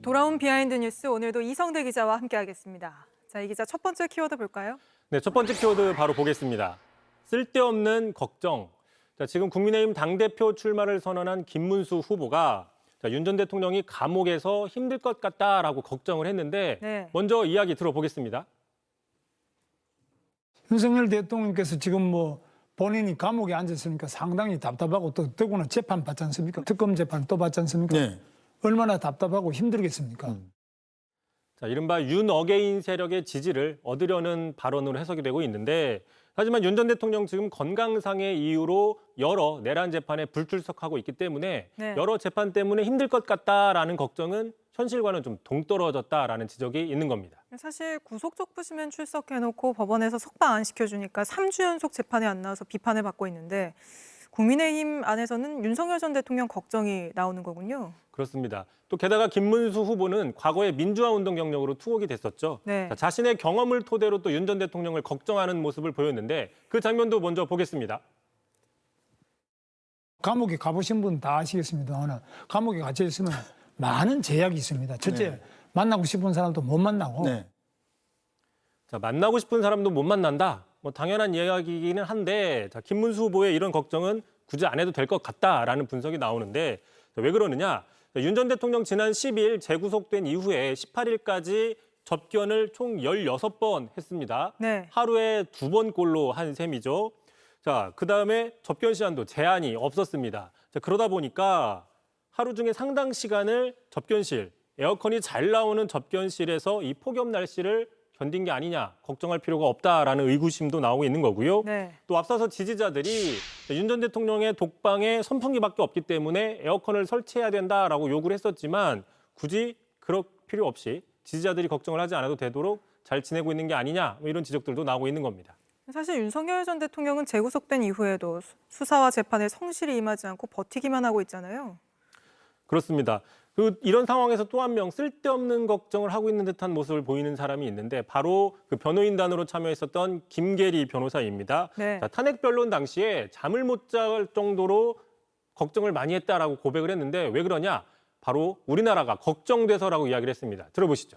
돌아온 비하인드 뉴스 오늘도 이성대 기자와 함께하겠습니다. 자, 이 기자 첫 번째 키워드 볼까요? 네, 첫 번째 키워드 바로 보겠습니다. 쓸데없는 걱정. 자, 지금 국민의힘 당대표 출마를 선언한 김문수 후보가 윤 전 대통령이 감옥에서 힘들 것 같다라고 걱정을 했는데 네. 먼저 이야기 들어보겠습니다. 윤석열 대통령께서 지금 본인이 감옥에 앉았으니까 상당히 답답하고 또 더구나 재판 받지 않습니까? 특검 재판 또 받지 않습니까? 네. 얼마나 답답하고 힘들겠습니까? 자, 이른바 윤 어게인 세력의 지지를 얻으려는 발언으로 해석이 되고 있는데 하지만 윤 전 대통령 지금 건강상의 이유로 여러 내란 재판에 불출석하고 있기 때문에 네. 여러 재판 때문에 힘들 것 같다라는 걱정은 현실과는 좀 동떨어졌다라는 지적이 있는 겁니다. 사실 구속적 부심은 출석해놓고 법원에서 석방 안 시켜주니까 3주 연속 재판에 안 나와서 비판을 받고 있는데 국민의힘 안에서는 윤석열 전 대통령 걱정이 나오는 거군요. 그렇습니다. 또 게다가 김문수 후보는 과거에 민주화 운동 경력으로 투옥이 됐었죠. 네. 자, 자신의 경험을 토대로 또 윤 전 대통령을 걱정하는 모습을 보였는데 그 장면도 먼저 보겠습니다. 감옥에 가보신 분 다 아시겠습니다만 감옥에 갇혀 있으면 많은 제약이 있습니다. 첫째, 네. 만나고 싶은 사람도 못 만나고 네. 자, 만나고 싶은 사람도 못 만난다. 당연한 이야기이기는 한데 자, 김문수 후보의 이런 걱정은 굳이 안 해도 될 것 같다라는 분석이 나오는데 자, 왜 그러느냐? 윤 전 대통령 지난 10일 재구속된 이후에 18일까지 접견을 총 16번 했습니다. 네. 하루에 2번꼴로 한 셈이죠. 자, 그다음에 접견 시간도 제한이 없었습니다. 자, 그러다 보니까 하루 중에 상당 시간을 접견실, 에어컨이 잘 나오는 접견실에서 이 폭염 날씨를 견딘 게 아니냐, 걱정할 필요가 없다라는 의구심도 나오고 있는 거고요. 네. 또 앞서서 지지자들이 윤 전 대통령의 독방에 선풍기밖에 없기 때문에 에어컨을 설치해야 된다라고 요구를 했었지만 굳이 그럴 필요 없이 지지자들이 걱정을 하지 않아도 되도록 잘 지내고 있는 게 아니냐, 이런 지적들도 나오고 있는 겁니다. 사실 윤석열 전 대통령은 재구속된 이후에도 수사와 재판에 성실히 임하지 않고 버티기만 하고 있잖아요. 그렇습니다. 이런 상황에서 또 한 명 쓸데없는 걱정을 하고 있는 듯한 모습을 보이는 사람이 있는데 바로 그 변호인단으로 참여했었던 김계리 변호사입니다. 네. 자, 탄핵 변론 당시에 잠을 못 잘 정도로 걱정을 많이 했다라고 고백을 했는데 왜 그러냐? 바로 우리나라가 걱정돼서라고 이야기를 했습니다. 들어보시죠.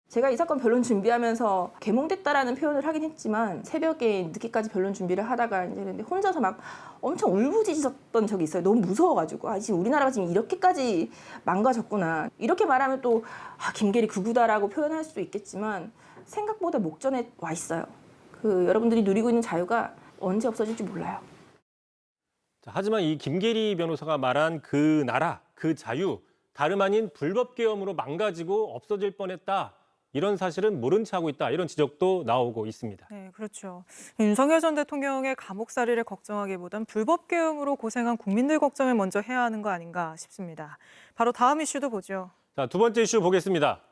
제가 이 사건 변론 준비하면서 개몽됐다라는 표현을 하긴 했지만 새벽에 늦게까지 변론 준비를 하다가 이제 근데 혼자서 막 엄청 울부짖었던 적이 있어요. 너무 무서워가지고 지금 우리나라가 지금 이렇게까지 망가졌구나. 이렇게 말하면 또 김계리 극우다라고 표현할 수도 있겠지만 생각보다 목전에 와 있어요. 여러분들이 누리고 있는 자유가 언제 없어질지 몰라요. 자, 하지만 이 김계리 변호사가 말한 그 나라, 그 자유, 다름 아닌 불법 계엄으로 망가지고 없어질 뻔했다. 이런 사실은 모른 채 하고 있다. 이런 지적도 나오고 있습니다. 네, 그렇죠. 윤석열 전 대통령의 감옥살이를 걱정하기보단 불법 계엄으로 고생한 국민들 걱정을 먼저 해야 하는 거 아닌가 싶습니다. 바로 다음 이슈도 보죠. 자, 두 번째 이슈 보겠습니다.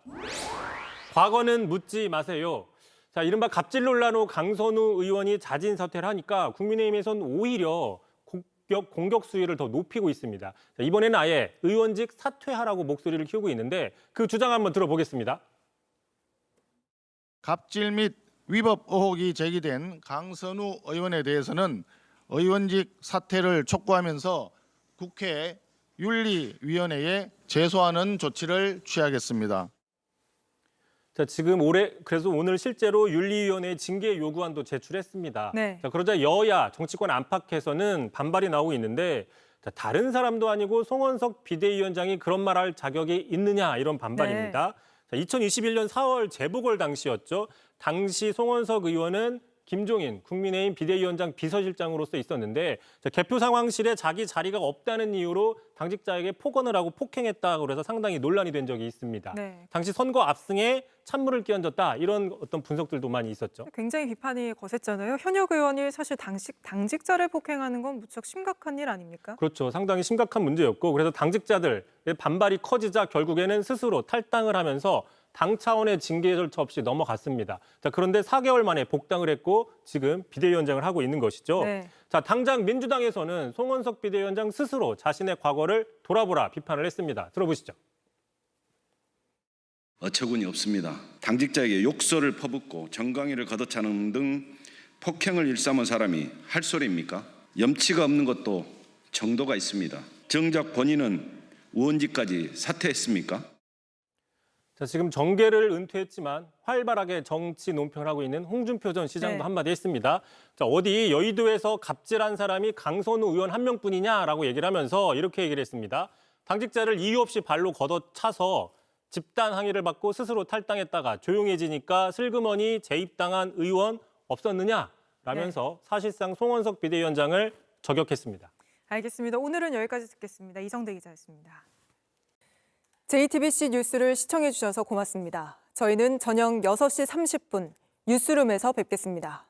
과거는 묻지 마세요. 자, 이른바 갑질 논란으로 강선우 의원이 자진 사퇴를 하니까 국민의힘에선 오히려 공격 수위를 더 높이고 있습니다. 자, 이번에는 아예 의원직 사퇴하라고 목소리를 키우고 있는데 그 주장 한번 들어보겠습니다. 갑질 및 위법 의혹이 제기된 강선우 의원에 대해서는 의원직 사퇴를 촉구하면서 국회 윤리위원회에 제소하는 조치를 취하겠습니다. 자, 지금 그래서 오늘 실제로 윤리위원회 징계 요구안도 제출했습니다. 네. 자, 그러자 여야 정치권 안팎에서는 반발이 나오고 있는데 자, 다른 사람도 아니고 송원석 비대위원장이 그런 말할 자격이 있느냐 이런 반발입니다. 자, 2021년 4월 재보궐 당시였죠. 당시 송원석 의원은 김종인 국민의힘 비대위원장 비서실장으로서 있었는데 자, 개표 상황실에 자기 자리가 없다는 이유로 당직자에게 폭언을 하고 폭행했다고 그래서 상당히 논란이 된 적이 있습니다. 네. 당시 선거 압승에 찬물을 끼얹었다 이런 어떤 분석들도 많이 있었죠. 굉장히 비판이 거셌잖아요. 현역 의원이 사실 당직자를 폭행하는 건 무척 심각한 일 아닙니까? 그렇죠. 상당히 심각한 문제였고 그래서 당직자들의 반발이 커지자 결국에는 스스로 탈당을 하면서 당 차원의 징계 절차 없이 넘어갔습니다. 자, 그런데 4개월 만에 복당을 했고 지금 비대위원장을 하고 있는 것이죠. 네. 자, 당장 민주당에서는 송원석 비대위원장 스스로 자신의 과거를 돌아보라 비판을 했습니다. 들어보시죠. 어처구니 없습니다. 당직자에게 욕설을 퍼붓고 정강이를 걷어차는 등 폭행을 일삼은 사람이 할 소리입니까? 염치가 없는 것도 정도가 있습니다. 정작 본인은 의원직까지 사퇴했습니까? 자, 지금 정계를 은퇴했지만 활발하게 정치 논평을 하고 있는 홍준표 전 시장도 네. 한마디 했습니다. 자, 어디 여의도에서 갑질한 사람이 강선우 의원 한 명뿐이냐라고 얘기를 하면서 이렇게 얘기를 했습니다. 당직자를 이유 없이 발로 걷어차서 집단 항의를 받고 스스로 탈당했다가 조용해지니까 슬그머니 재입당한 의원 없었느냐라면서 사실상 송원석 비대위원장을 저격했습니다. 알겠습니다. 오늘은 여기까지 듣겠습니다. 이성대 기자였습니다. JTBC 뉴스를 시청해 주셔서 고맙습니다. 저희는 저녁 6시 30분 뉴스룸에서 뵙겠습니다.